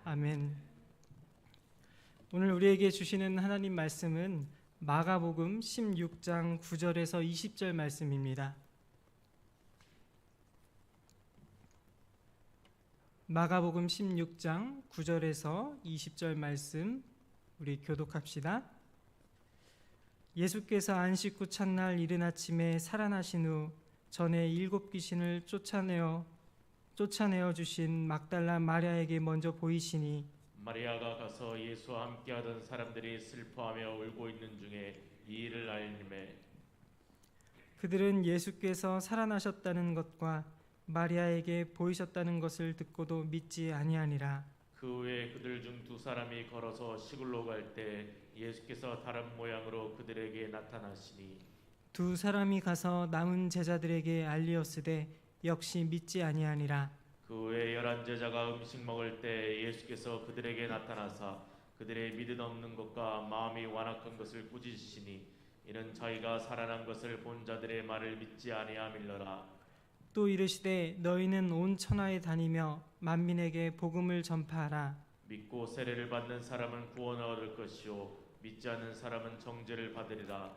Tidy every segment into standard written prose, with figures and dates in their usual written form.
아멘. 오늘 우리에게 주시는 하나님 말씀은 마가복음 16장 9절에서 20절 말씀입니다. 마가복음 16장 9절에서 20절 말씀 우리 교독합시다. 예수께서 안식 후 첫날 이른 아침에 살아나신 후 전에 7 귀신을 쫓아내어 주신 막달라 마리아에게 먼저 보이시니 마리아가 가서 예수와 함께하던 사람들이 슬퍼하며 울고 있는 중에 이 일을 알림해 그들은 예수께서 살아나셨다는 것과 마리아에게 보이셨다는 것을 듣고도 믿지 아니하니라. 그 후에 그들 중 2사람이 걸어서 시골로 갈 때 예수께서 다른 모양으로 그들에게 나타나시니 2 사람이 가서 남은 제자들에게 알리었으되 역시 믿지 아니하니라. 그 후에 11 제자가 음식 먹을 때 예수께서 그들에게 나타나사 그들의 믿음 없는 것과 마음이 완악한 것을 꾸짖으시니 이는 자기가 살아난 것을 본 자들의 말을 믿지 아니함일러라. 또 이르시되 너희는 온 천하에 다니며 만민에게 복음을 전파하라. 믿고 세례를 받는 사람은 구원을 얻을 것이요 믿지 않는 사람은 정죄를 받으리라.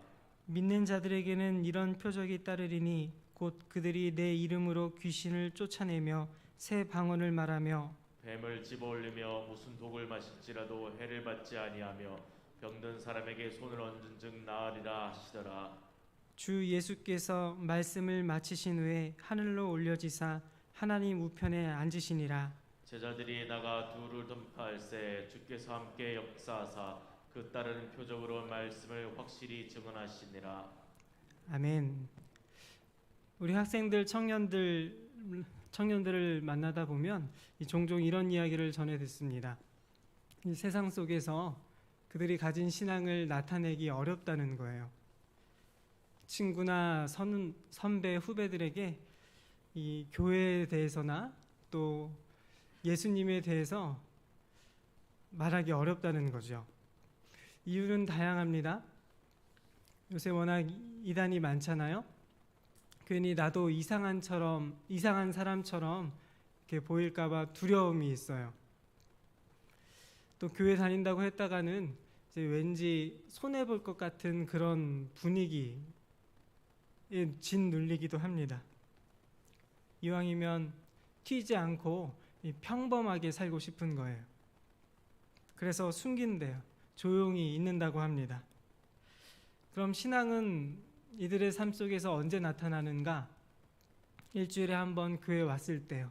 믿는 자들에게는 이런 표적이 따르리니 곧 그들이 내 이름으로 귀신을 쫓아내며 새 방언을 말하며 뱀을 집어올리며 무슨 독을 마실지라도 해를 받지 아니하며 병든 사람에게 손을 얹은 즉 나으리라 하시더라. 주 예수께서 말씀을 마치신 후에 하늘로 올려지사 하나님 우편에 앉으시니라. 제자들이 나가 두를 던파할새 주께서 함께 역사하사 그 따르는 표적으로 말씀을 확실히 증언하시니라. 아멘. 우리 학생들, 청년들을 만나다 보면 종종 이런 이야기를 전해 듣습니다. 이 세상 속에서 그들이 가진 신앙을 나타내기 어렵다는 거예요. 친구나 선배, 후배들에게 이 교회에 대해서나 또 예수님에 대해서 말하기 어렵다는 거죠. 이유는 다양합니다. 요새 워낙 이단이 많잖아요. 괜히 나도 이상한 사람처럼 이렇게 보일까봐 두려움이 있어요. 또 교회 다닌다고 했다가는 이제 왠지 손해 볼 것 같은 그런 분위기에 짓눌리기도 합니다. 이왕이면 튀지 않고 평범하게 살고 싶은 거예요. 그래서 숨긴대요. 조용히 있는다고 합니다. 그럼 신앙은 이들의 삶 속에서 언제 나타나는가? 일주일에 한 번 교회 왔을 때요.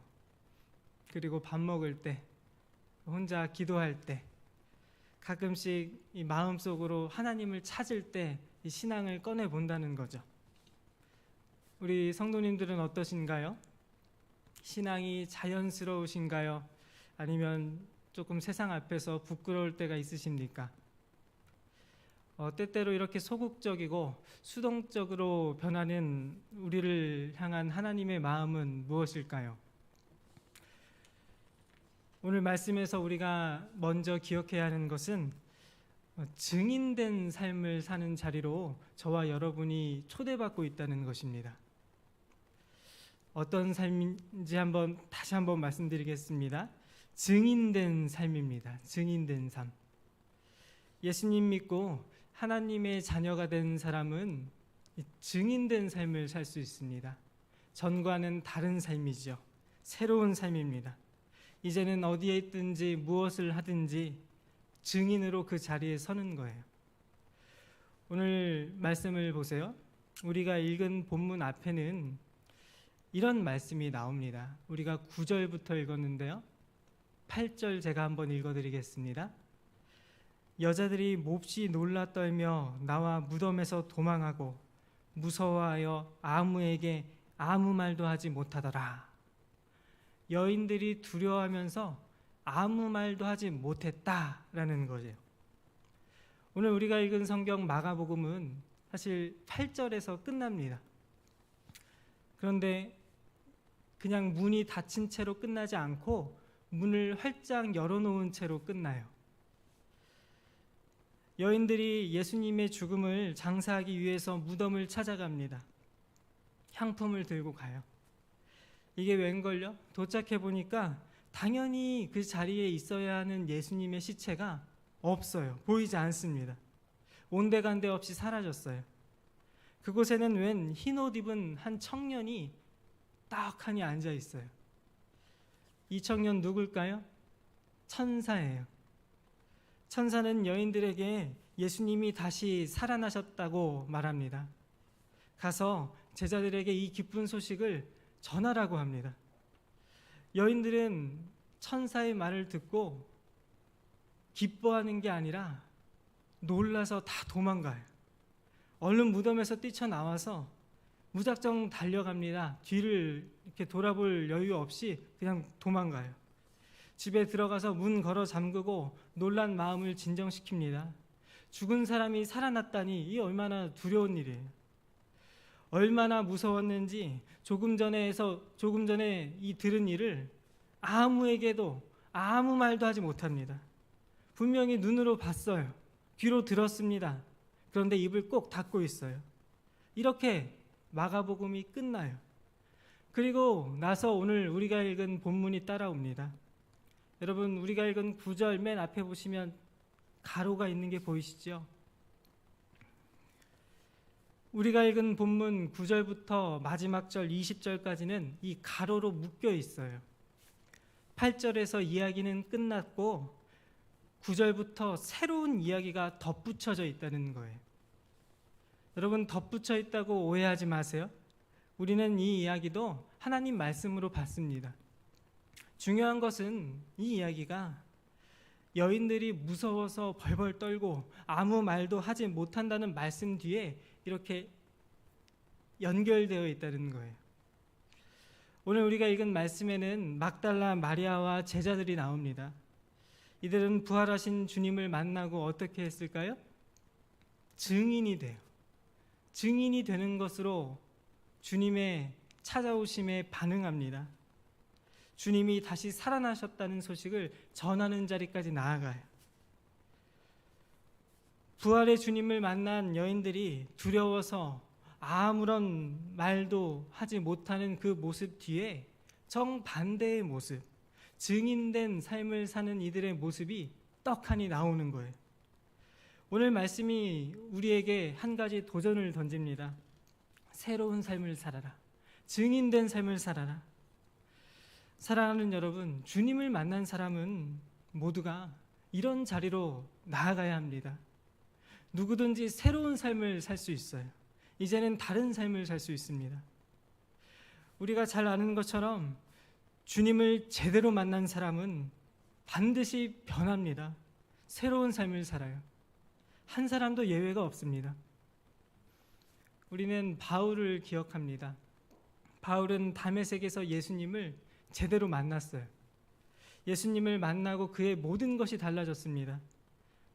그리고 밥 먹을 때, 혼자 기도할 때, 가끔씩 이 마음속으로 하나님을 찾을 때 이 신앙을 꺼내 본다는 거죠. 우리 성도님들은 어떠신가요? 신앙이 자연스러우신가요? 아니면 조금 세상 앞에서 부끄러울 때가 있으십니까? 때때로 이렇게 소극적이고 수동적으로 변하는 우리를 향한 하나님의 마음은 무엇일까요? 오늘 말씀에서 우리가 먼저 기억해야 하는 것은 증인된 삶을 사는 자리로 저와 여러분이 초대받고 있다는 것입니다. 어떤 삶인지 다시 한번 말씀드리겠습니다. 증인된 삶입니다. 증인된 삶. 예수님 믿고 하나님의 자녀가 된 사람은 증인된 삶을 살 수 있습니다. 전과는 다른 삶이죠. 새로운 삶입니다. 이제는 어디에 있든지 무엇을 하든지 증인으로 그 자리에 서는 거예요. 오늘 말씀을 보세요. 우리가 읽은 본문 앞에는 이런 말씀이 나옵니다. 우리가 9절부터 읽었는데요. 8절 제가 한번 읽어드리겠습니다. 여자들이 몹시 놀라 떨며 나와 무덤에서 도망하고 무서워하여 아무에게 아무 말도 하지 못하더라. 여인들이 두려워하면서 아무 말도 하지 못했다라는 거죠. 오늘 우리가 읽은 성경 마가복음은 사실 8절에서 끝납니다. 그런데 그냥 문이 닫힌 채로 끝나지 않고 문을 활짝 열어놓은 채로 끝나요. 여인들이 예수님의 죽음을 장사하기 위해서 무덤을 찾아갑니다. 향품을 들고 가요. 이게 웬걸요? 도착해 보니까 당연히 그 자리에 있어야 하는 예수님의 시체가 없어요. 보이지 않습니다. 온데간데 없이 사라졌어요. 그곳에는 웬 흰 옷 입은 한 청년이 딱하니 앉아 있어요. 이 청년 누굴까요? 천사예요. 천사는 여인들에게 예수님이 다시 살아나셨다고 말합니다. 가서 제자들에게 이 기쁜 소식을 전하라고 합니다. 여인들은 천사의 말을 듣고 기뻐하는 게 아니라 놀라서 다 도망가요. 얼른 무덤에서 뛰쳐나와서 무작정 달려갑니다. 뒤를 이렇게 돌아볼 여유 없이 그냥 도망가요. 집에 들어가서 문 걸어 잠그고 놀란 마음을 진정시킵니다. 죽은 사람이 살아났다니 이 얼마나 두려운 일이에요. 얼마나 무서웠는지 조금 전에 이 들은 일을 아무에게도 아무 말도 하지 못합니다. 분명히 눈으로 봤어요. 귀로 들었습니다. 그런데 입을 꼭 닫고 있어요. 이렇게 마가복음이 끝나요. 그리고 나서 오늘 우리가 읽은 본문이 따라옵니다. 여러분, 우리가 읽은 9절 맨 앞에 보시면 가로가 있는 게 보이시죠? 우리가 읽은 본문 9절부터 마지막 절 20절까지는 이 가로로 묶여 있어요. 8절에서 이야기는 끝났고 9절부터 새로운 이야기가 덧붙여져 있다는 거예요. 여러분, 덧붙여 있다고 오해하지 마세요. 우리는 이 이야기도 하나님 말씀으로 봤습니다. 중요한 것은 이 이야기가 여인들이 무서워서 벌벌 떨고 아무 말도 하지 못한다는 말씀 뒤에 이렇게 연결되어 있다는 거예요. 오늘 우리가 읽은 말씀에는 막달라 마리아와 제자들이 나옵니다. 이들은 부활하신 주님을 만나고 어떻게 했을까요? 증인이 돼요. 증인이 되는 것으로 주님의 찾아오심에 반응합니다. 주님이 다시 살아나셨다는 소식을 전하는 자리까지 나아가요. 부활의 주님을 만난 여인들이 두려워서 아무런 말도 하지 못하는 그 모습 뒤에 정반대의 모습, 증인된 삶을 사는 이들의 모습이 떡하니 나오는 거예요. 오늘 말씀이 우리에게 한 가지 도전을 던집니다. 새로운 삶을 살아라. 증인된 삶을 살아라. 사랑하는 여러분, 주님을 만난 사람은 모두가 이런 자리로 나아가야 합니다. 누구든지 새로운 삶을 살 수 있어요. 이제는 다른 삶을 살 수 있습니다. 우리가 잘 아는 것처럼 주님을 제대로 만난 사람은 반드시 변합니다. 새로운 삶을 살아요. 한 사람도 예외가 없습니다. 우리는 바울을 기억합니다. 바울은 다메섹에서 예수님을 제대로 만났어요. 예수님을 만나고 그의 모든 것이 달라졌습니다.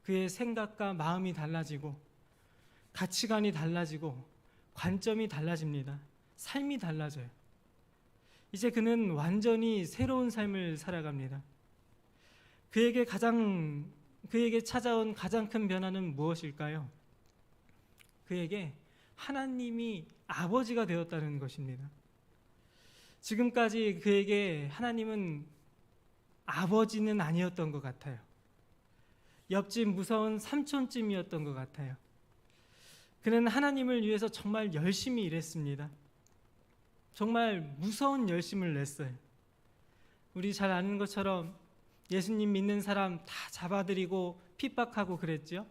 그의 생각과 마음이 달라지고 가치관이 달라지고 관점이 달라집니다. 삶이 달라져요. 이제 그는 완전히 새로운 삶을 살아갑니다. 그에게 찾아온 가장 큰 변화는 무엇일까요? 그에게 하나님이 아버지가 되었다는 것입니다. 지금까지 그에게 하나님은 아버지는 아니었던 것 같아요. 옆집 무서운 삼촌쯤이었던 것 같아요. 그는 하나님을 위해서 정말 열심히 일했습니다. 정말 무서운 열심을 냈어요. 우리 잘 아는 것처럼 예수님 믿는 사람 다 잡아들이고 핍박하고 그랬죠.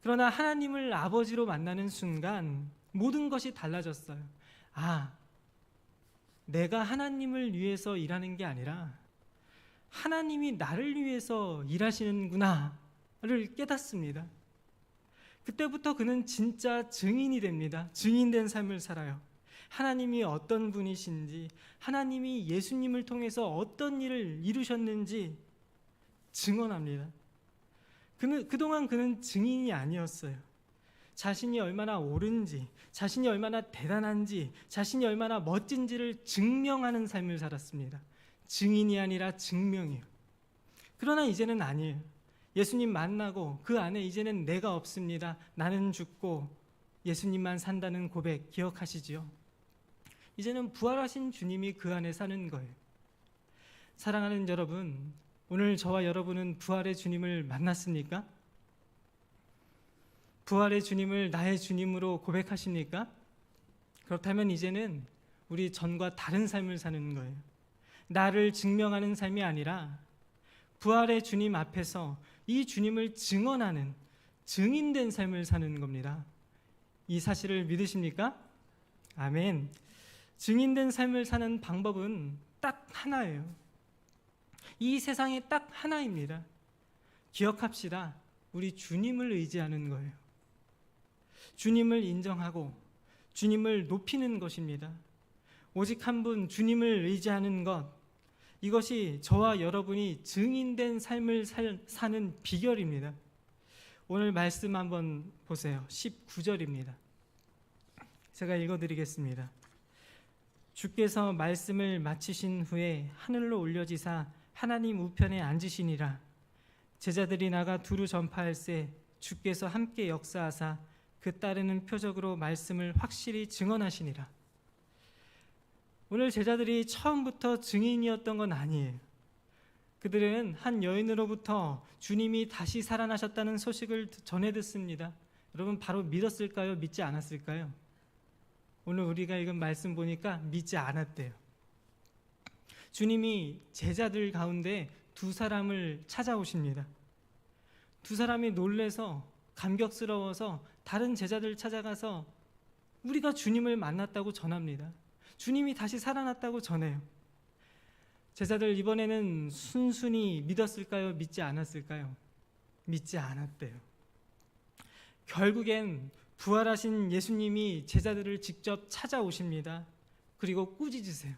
그러나 하나님을 아버지로 만나는 순간 모든 것이 달라졌어요. 내가 하나님을 위해서 일하는 게 아니라 하나님이 나를 위해서 일하시는구나를 깨닫습니다. 그때부터 그는 진짜 증인이 됩니다. 증인된 삶을 살아요. 하나님이 어떤 분이신지, 하나님이 예수님을 통해서 어떤 일을 이루셨는지 증언합니다. 그동안 그는 증인이 아니었어요. 자신이 얼마나 옳은지, 자신이 얼마나 대단한지, 자신이 얼마나 멋진지를 증명하는 삶을 살았습니다. 증인이 아니라 증명이에요. 그러나 이제는 아니에요. 예수님 만나고 그 안에 이제는 내가 없습니다. 나는 죽고 예수님만 산다는 고백 기억하시지요? 이제는 부활하신 주님이 그 안에 사는 거예요. 사랑하는 여러분, 오늘 저와 여러분은 부활의 주님을 만났습니까? 부활의 주님을 나의 주님으로 고백하십니까? 그렇다면 이제는 우리 전과 다른 삶을 사는 거예요. 나를 증명하는 삶이 아니라 부활의 주님 앞에서 이 주님을 증언하는 증인된 삶을 사는 겁니다. 이 사실을 믿으십니까? 아멘. 증인된 삶을 사는 방법은 딱 하나예요. 이 세상에 딱 하나입니다. 기억합시다. 우리 주님을 의지하는 거예요. 주님을 인정하고 주님을 높이는 것입니다. 오직 한 분 주님을 의지하는 것, 이것이 저와 여러분이 증인된 삶을 사는 비결입니다. 오늘 말씀 한번 보세요. 19절입니다. 제가 읽어드리겠습니다. 주께서 말씀을 마치신 후에 하늘로 올려지사 하나님 우편에 앉으시니라. 제자들이 나가 두루 전파할세 주께서 함께 역사하사 그 따르는 표적으로 말씀을 확실히 증언하시니라. 오늘 제자들이 처음부터 증인이었던 건 아니에요. 그들은 한 여인으로부터 주님이 다시 살아나셨다는 소식을 전해 듣습니다. 여러분 바로 믿었을까요? 믿지 않았을까요? 오늘 우리가 읽은 말씀 보니까 믿지 않았대요. 주님이 제자들 가운데 두 사람을 찾아오십니다. 두 사람이 놀래서 감격스러워서 다른 제자들 찾아가서 우리가 주님을 만났다고 전합니다. 주님이 다시 살아났다고 전해요. 제자들 이번에는 순순히 믿었을까요? 믿지 않았을까요? 믿지 않았대요. 결국엔 부활하신 예수님이 제자들을 직접 찾아오십니다. 그리고 꾸짖으세요.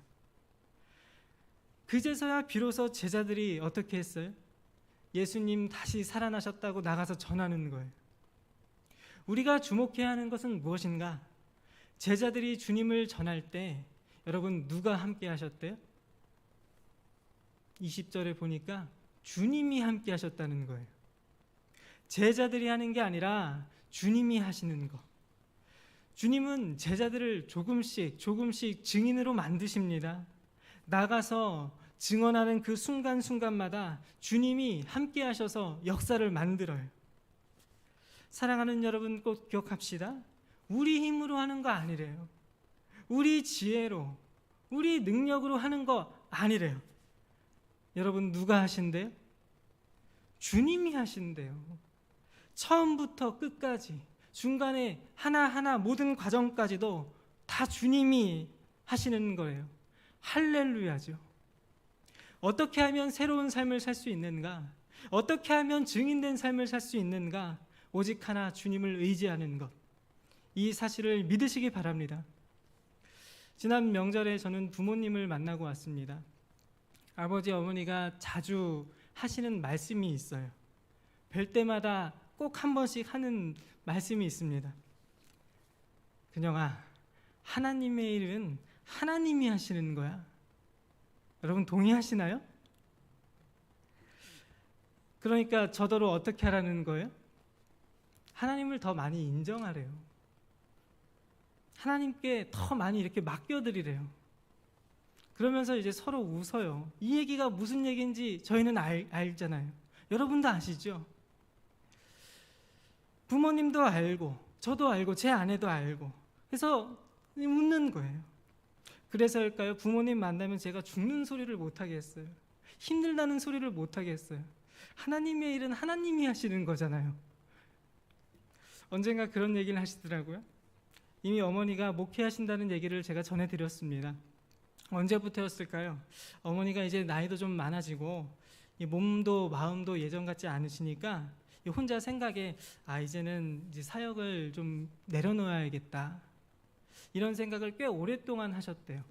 그제서야 비로소 제자들이 어떻게 했어요? 예수님 다시 살아나셨다고 나가서 전하는 거예요. 우리가 주목해야 하는 것은 무엇인가? 제자들이 주님을 전할 때 여러분 누가 함께 하셨대요? 20절에 보니까 주님이 함께 하셨다는 거예요. 제자들이 하는 게 아니라 주님이 하시는 거. 주님은 제자들을 조금씩 증인으로 만드십니다. 나가서 증언하는 그 순간순간마다 주님이 함께 하셔서 역사를 만들어요. 사랑하는 여러분 꼭 기억합시다. 우리 힘으로 하는 거 아니래요. 우리 지혜로, 우리 능력으로 하는 거 아니래요. 여러분 누가 하신대요? 주님이 하신대요. 처음부터 끝까지, 중간에 하나하나 모든 과정까지도 다 주님이 하시는 거예요. 할렐루야죠. 어떻게 하면 새로운 삶을 살 수 있는가? 어떻게 하면 증인된 삶을 살 수 있는가? 오직 하나 주님을 의지하는 것. 이 사실을 믿으시기 바랍니다. 지난 명절에 저는 부모님을 만나고 왔습니다. 아버지 어머니가 자주 하시는 말씀이 있어요. 뵐 때마다 꼭 한 번씩 하는 말씀이 있습니다. 근영아, 하나님의 일은 하나님이 하시는 거야. 여러분 동의하시나요? 그러니까 저더러 어떻게 하라는 거예요? 하나님을 더 많이 인정하래요. 하나님께 더 많이 이렇게 맡겨드리래요. 그러면서 이제 서로 웃어요. 이 얘기가 무슨 얘기인지 저희는 알잖아요. 여러분도 아시죠? 부모님도 알고 저도 알고 제 아내도 알고 그래서 웃는 거예요. 그래서일까요? 부모님 만나면 제가 죽는 소리를 못하게 했어요. 힘들다는 소리를 못하게 했어요. 하나님의 일은 하나님이 하시는 거잖아요. 언젠가 그런 얘기를 하시더라고요. 이미 어머니가 목회하신다는 얘기를 제가 전해드렸습니다. 언제부터였을까요? 어머니가 이제 나이도 좀 많아지고 몸도 마음도 예전 같지 않으시니까 혼자 생각에 이제는 이제 사역을 좀 내려놓아야겠다 이런 생각을 꽤 오랫동안 하셨대요.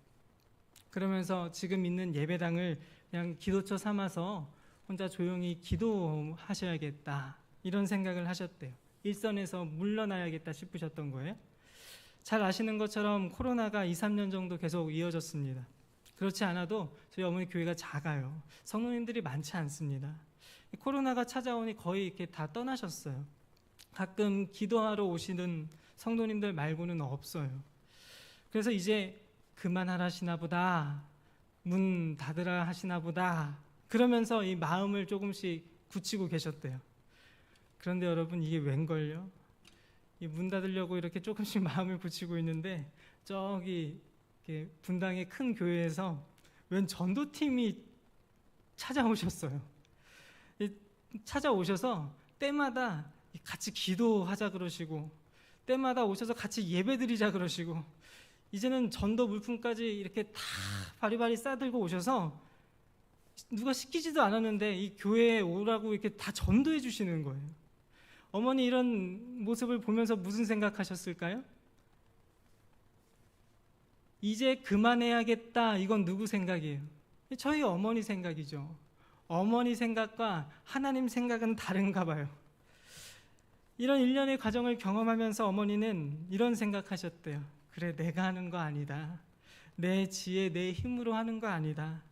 그러면서 지금 있는 예배당을 그냥 기도처 삼아서 혼자 조용히 기도하셔야겠다 이런 생각을 하셨대요. 일선에서 물러나야겠다 싶으셨던 거예요. 잘 아시는 것처럼 코로나가 2, 3년 정도 계속 이어졌습니다. 그렇지 않아도 저희 어머니 교회가 작아요. 성도님들이 많지 않습니다. 코로나가 찾아오니 거의 이렇게 다 떠나셨어요. 가끔 기도하러 오시는 성도님들 말고는 없어요. 그래서 이제 그만하라시나 보다 문 닫으라 하시나 보다. 그러면서 이 마음을 조금씩 굳히고 계셨대요. 그런데 여러분, 이게 웬걸요? 이 문 닫으려고 이렇게 조금씩 마음을 굳히고 있는데 저기 이렇게 분당의 큰 교회에서 웬 전도팀이 찾아오셨어요. 찾아오셔서 때마다 같이 기도하자 그러시고, 때마다 오셔서 같이 예배드리자 그러시고, 이제는 전도 물품까지 이렇게 다 바리바리 싸들고 오셔서 누가 시키지도 않았는데 이 교회에 오라고 이렇게 다 전도해 주시는 거예요. 어머니 이런 모습을 보면서 무슨 생각하셨을까요? 이제 그만해야겠다. 이건 누구 생각이에요? 저희 어머니 생각이죠. 어머니 생각과 하나님 생각은 다른가 봐요. 이런 일련의 과정을 경험하면서 어머니는 이런 생각하셨대요. 그래, 내가 하는 거 아니다. 내 지혜, 내 힘으로 하는 거 아니다.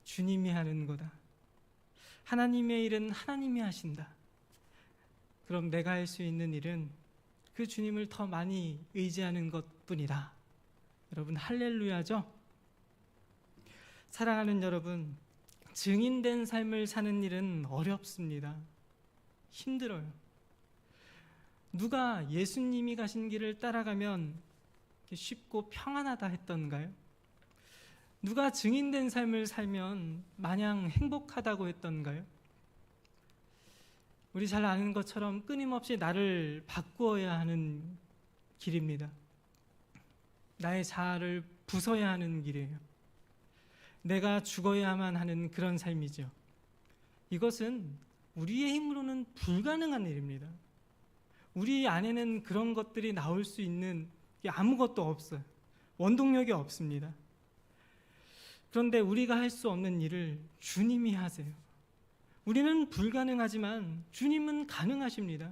주님이 하는 거다. 하나님의 일은 하나님이 하신다. 그럼 내가 할 수 있는 일은 그 주님을 더 많이 의지하는 것뿐이다. 여러분, 할렐루야죠? 사랑하는 여러분, 증인된 삶을 사는 일은 어렵습니다. 힘들어요. 누가 예수님이 가신 길을 따라가면 쉽고 평안하다 했던가요? 누가 증인된 삶을 살면 마냥 행복하다고 했던가요? 우리 잘 아는 것처럼 끊임없이 나를 바꾸어야 하는 길입니다. 나의 자아를 부숴야 하는 길이에요. 내가 죽어야만 하는 그런 삶이죠. 이것은 우리의 힘으로는 불가능한 일입니다. 우리 안에는 그런 것들이 나올 수 있는 게 아무것도 없어요. 원동력이 없습니다. 그런데 우리가 할 수 없는 일을 주님이 하세요. 우리는 불가능하지만 주님은 가능하십니다.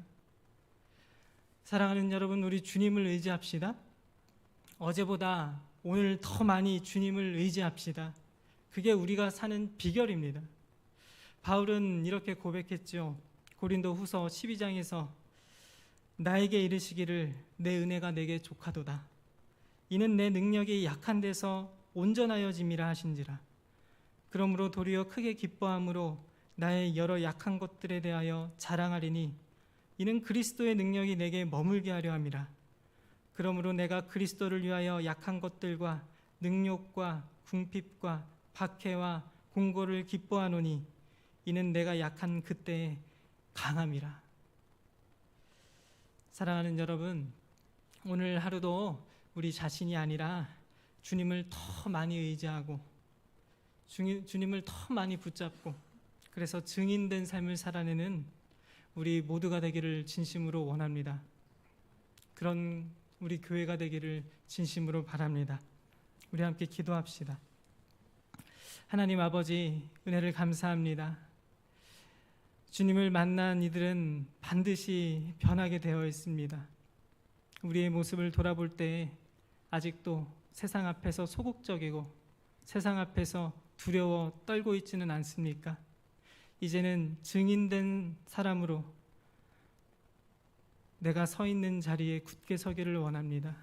사랑하는 여러분, 우리 주님을 의지합시다. 어제보다 오늘 더 많이 주님을 의지합시다. 그게 우리가 사는 비결입니다. 바울은 이렇게 고백했죠. 고린도 후서 12장에서 나에게 이르시기를 내 은혜가 내게 족하도다. 이는 내 능력이 약한 데서 온전하여짐이라 하신지라. 그러므로 도리어 크게 기뻐함으로 나의 여러 약한 것들에 대하여 자랑하리니 이는 그리스도의 능력이 내게 머물게 하려 함이라. 그러므로 내가 그리스도를 위하여 약한 것들과 능욕과 궁핍과 박해와 공고를 기뻐하노니 이는 내가 약한 그때에 강함이라. 사랑하는 여러분, 오늘 하루도 우리 자신이 아니라 주님을 더 많이 의지하고 주님을 더 많이 붙잡고 그래서 증인된 삶을 살아내는 우리 모두가 되기를 진심으로 원합니다. 그런 우리 교회가 되기를 진심으로 바랍니다. 우리 함께 기도합시다. 하나님 아버지, 은혜를 감사합니다. 주님을 만난 이들은 반드시 변하게 되어 있습니다. 우리의 모습을 돌아볼 때 아직도 세상 앞에서 소극적이고 세상 앞에서 두려워 떨고 있지는 않습니까? 이제는 증인된 사람으로 내가 서 있는 자리에 굳게 서기를 원합니다.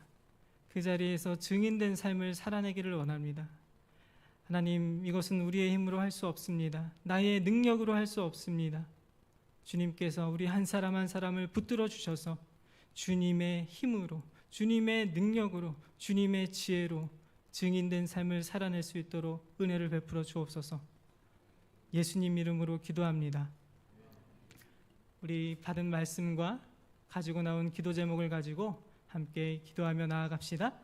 그 자리에서 증인된 삶을 살아내기를 원합니다. 하나님, 이것은 우리의 힘으로 할 수 없습니다. 나의 능력으로 할 수 없습니다. 주님께서 우리 한 사람 한 사람을 붙들어 주셔서 주님의 힘으로, 주님의 능력으로, 주님의 지혜로 증인된 삶을 살아낼 수 있도록 은혜를 베풀어 주옵소서. 예수님 이름으로 기도합니다. 우리 받은 말씀과 가지고 나온 기도 제목을 가지고 함께 기도하며 나아갑시다.